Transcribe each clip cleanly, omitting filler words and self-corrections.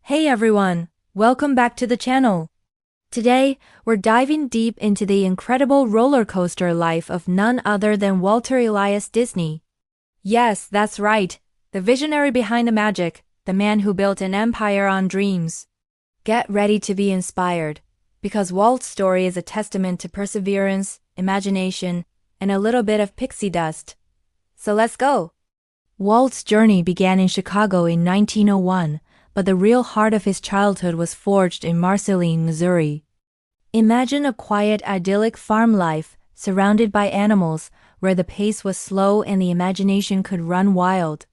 Hey everyone, welcome back to the channel. Today, we're diving deep into the incredible roller coaster life of none other than Walter Elias Disney. Yes, that's right, the visionary behind the magic, the man who built an empire on dreams. Get ready to be inspired, because Walt's story is a testament to perseverance, imagination, and a little bit of pixie dust. So let's go. Walt's journey began in Chicago in 1901. But the real heart of his childhood was forged in Marceline, Missouri. Imagine a quiet, idyllic farm life, surrounded by animals, where the pace was slow and the imagination could run wild.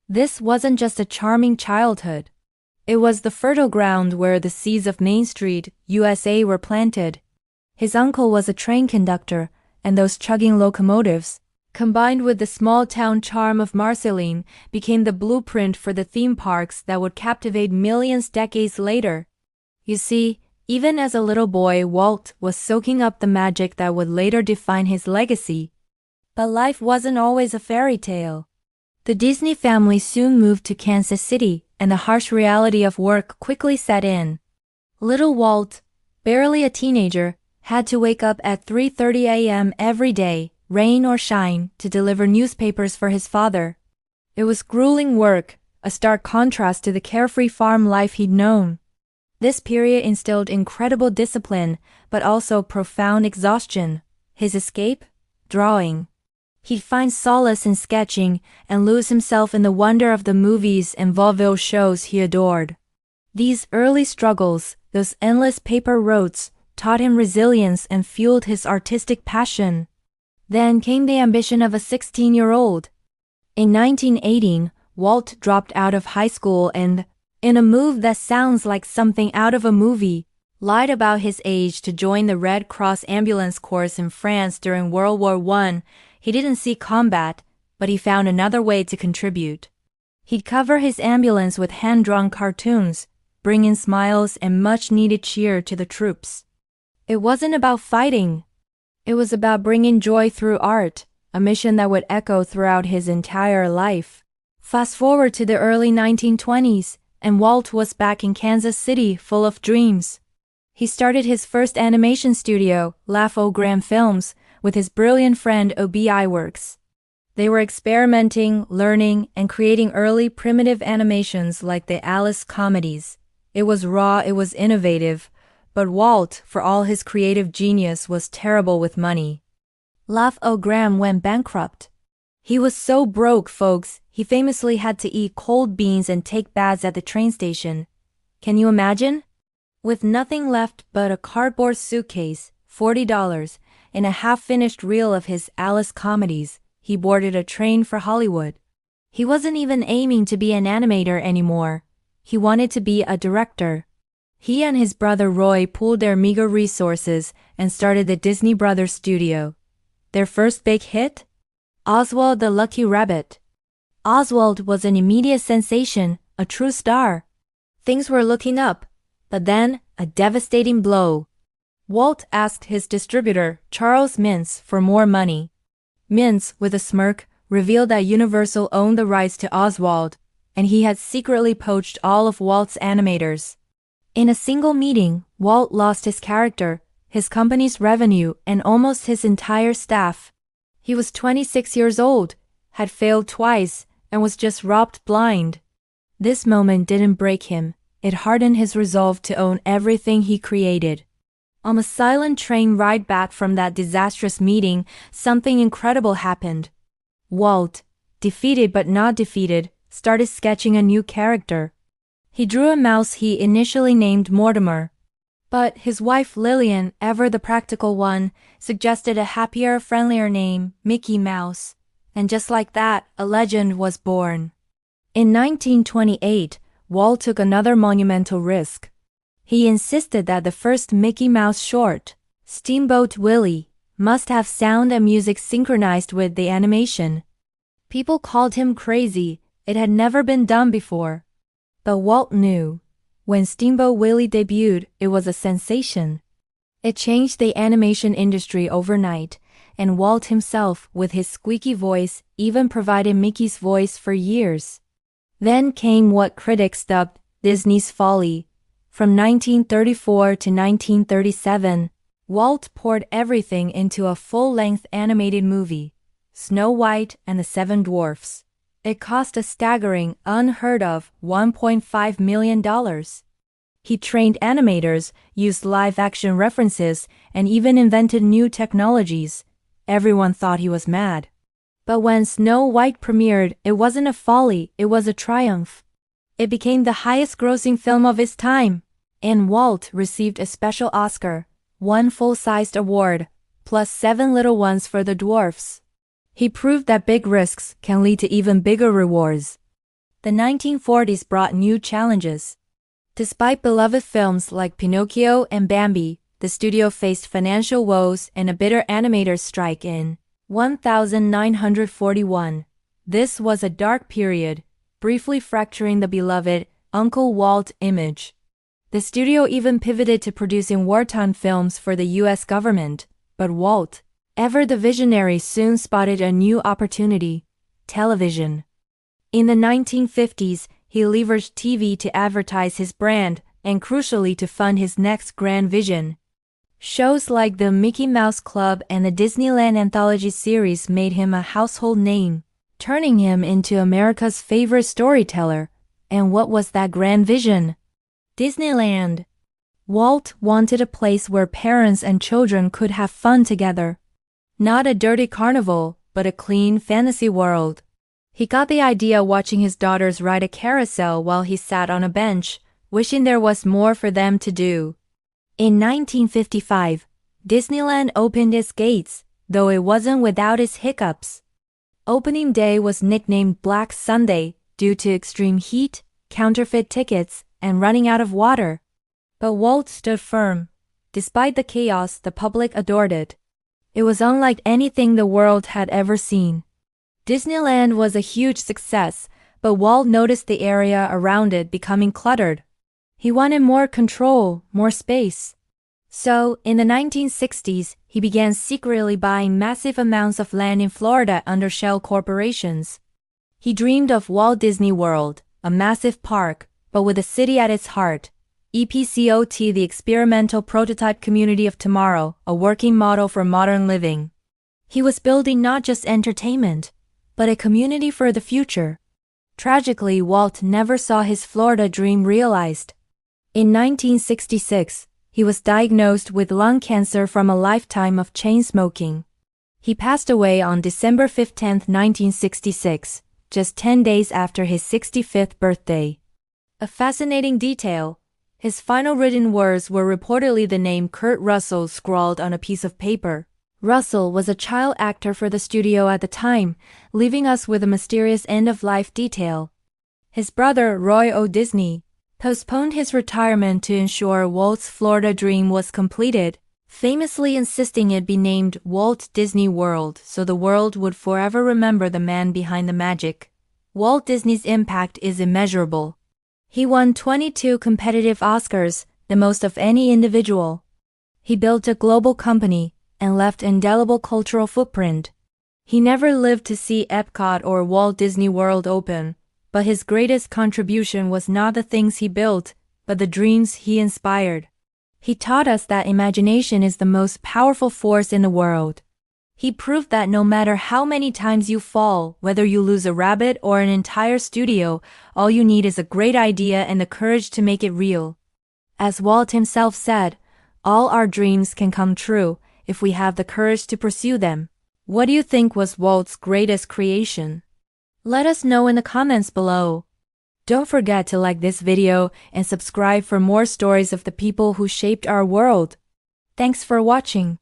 This wasn't just a charming childhood. It was the fertile ground where the seeds of Main Street, USA were planted. His uncle was a train conductor, and those chugging locomotives, combined with the small-town charm of Marceline, became the blueprint for the theme parks that would captivate millions decades later. You see, even as a little boy, Walt was soaking up the magic that would later define his legacy. But life wasn't always a fairy tale. The Disney family soon moved to Kansas City, and the harsh reality of work quickly set in. Little Walt, barely a teenager, had to wake up at 3:30 a.m. every day, rain or shine, to deliver newspapers for his father. It was grueling work, a stark contrast to the carefree farm life he'd known. This period instilled incredible discipline, but also profound exhaustion. His escape? Drawing. He'd find solace in sketching and lose himself in the wonder of the movies and vaudeville shows he adored. These early struggles, those endless paper roads, taught him resilience and fueled his artistic passion. Then came the ambition of a 16-year-old. In 1918, Walt dropped out of high school and, in a move that sounds like something out of a movie, lied about his age to join the Red Cross ambulance corps in France during World War I. He didn't see combat, but he found another way to contribute. He'd cover his ambulance with hand-drawn cartoons, bringing smiles and much-needed cheer to the troops. It wasn't about fighting. It was about bringing joy through art, a mission that would echo throughout his entire life. Fast forward to the early 1920s, and Walt was back in Kansas City full of dreams. He started his first animation studio, Laugh-O-Gram Films, with his brilliant friend O.B.I. Works. They were experimenting, learning, and creating early primitive animations like the Alice comedies. It was raw, it was innovative. But Walt, for all his creative genius, was terrible with money. Laugh-O-Gram went bankrupt. He was so broke, folks, he famously had to eat cold beans and take baths at the train station. Can you imagine? With nothing left but a cardboard suitcase, $40, and a half-finished reel of his Alice comedies, he boarded a train for Hollywood. He wasn't even aiming to be an animator anymore. He wanted to be a director. He and his brother Roy pooled their meager resources and started the Disney Brothers Studio. Their first big hit? Oswald the Lucky Rabbit. Oswald was an immediate sensation, a true star. Things were looking up, but then a devastating blow. Walt asked his distributor, Charles Mintz, for more money. Mintz, with a smirk, revealed that Universal owned the rights to Oswald, and he had secretly poached all of Walt's animators. In a single meeting, Walt lost his character, his company's revenue, and almost his entire staff. He was 26 years old, had failed twice, and was just robbed blind. This moment didn't break him. It hardened his resolve to own everything he created. On a silent train ride back from that disastrous meeting, something incredible happened. Walt, defeated but not defeated, started sketching a new character. He drew a mouse he initially named Mortimer. But his wife Lillian, ever the practical one, suggested a happier, friendlier name, Mickey Mouse. And just like that, a legend was born. In 1928, Walt took another monumental risk. He insisted that the first Mickey Mouse short, Steamboat Willie, must have sound and music synchronized with the animation. People called him crazy. It had never been done before. But Walt knew. When Steamboat Willie debuted, it was a sensation. It changed the animation industry overnight, and Walt himself, with his squeaky voice, even provided Mickey's voice for years. Then came what critics dubbed Disney's Folly. From 1934 to 1937, Walt poured everything into a full-length animated movie, Snow White and the Seven Dwarfs. It cost a staggering, unheard of $1.5 million. He trained animators, used live-action references, and even invented new technologies. Everyone thought he was mad. But when Snow White premiered, it wasn't a folly, it was a triumph. It became the highest-grossing film of its time, and Walt received a special Oscar, one full-sized award, plus 7 little ones for the dwarfs. He proved that big risks can lead to even bigger rewards. The 1940s brought new challenges. Despite beloved films like Pinocchio and Bambi, the studio faced financial woes and a bitter animators' strike in 1941. This was a dark period, briefly fracturing the beloved Uncle Walt image. The studio even pivoted to producing wartime films for the US government, but Walt, ever the visionary, soon spotted a new opportunity: television. In the 1950s, he leveraged TV to advertise his brand and crucially to fund his next grand vision. Shows like the Mickey Mouse Club and the Disneyland Anthology series made him a household name, turning him into America's favorite storyteller. And what was that grand vision? Disneyland. Walt wanted a place where parents and children could have fun together. Not a dirty carnival, but a clean fantasy world. He got the idea watching his daughters ride a carousel while he sat on a bench, wishing there was more for them to do. In 1955, Disneyland opened its gates, though it wasn't without its hiccups. Opening day was nicknamed Black Sunday due to extreme heat, counterfeit tickets, and running out of water. But Walt stood firm. Despite the chaos, the public adored it. It was unlike anything the world had ever seen. Disneyland was a huge success, but Walt noticed the area around it becoming cluttered. He wanted more control, more space. So, in the 1960s, he began secretly buying massive amounts of land in Florida under shell corporations. He dreamed of Walt Disney World, a massive park, but with a city at its heart. EPCOT, the experimental prototype community of tomorrow, a working model for modern living. He was building not just entertainment, but a community for the future. Tragically, Walt never saw his Florida dream realized. In 1966, he was diagnosed with lung cancer from a lifetime of chain smoking. He passed away on December 15, 1966, just 10 days after his 65th birthday. A fascinating detail: his final written words were reportedly the name Kurt Russell scrawled on a piece of paper. Russell was a child actor for the studio at the time, leaving us with a mysterious end-of-life detail. His brother, Roy O. Disney, postponed his retirement to ensure Walt's Florida dream was completed, famously insisting it be named Walt Disney World so the world would forever remember the man behind the magic. Walt Disney's impact is immeasurable. He won 22 competitive Oscars, the most of any individual. He built a global company and left an indelible cultural footprint. He never lived to see Epcot or Walt Disney World open, but his greatest contribution was not the things he built, but the dreams he inspired. He taught us that imagination is the most powerful force in the world. He proved that no matter how many times you fall, whether you lose a rabbit or an entire studio, all you need is a great idea and the courage to make it real. As Walt himself said, all our dreams can come true if we have the courage to pursue them. What do you think was Walt's greatest creation? Let us know in the comments below. Don't forget to like this video and subscribe for more stories of the people who shaped our world. Thanks for watching.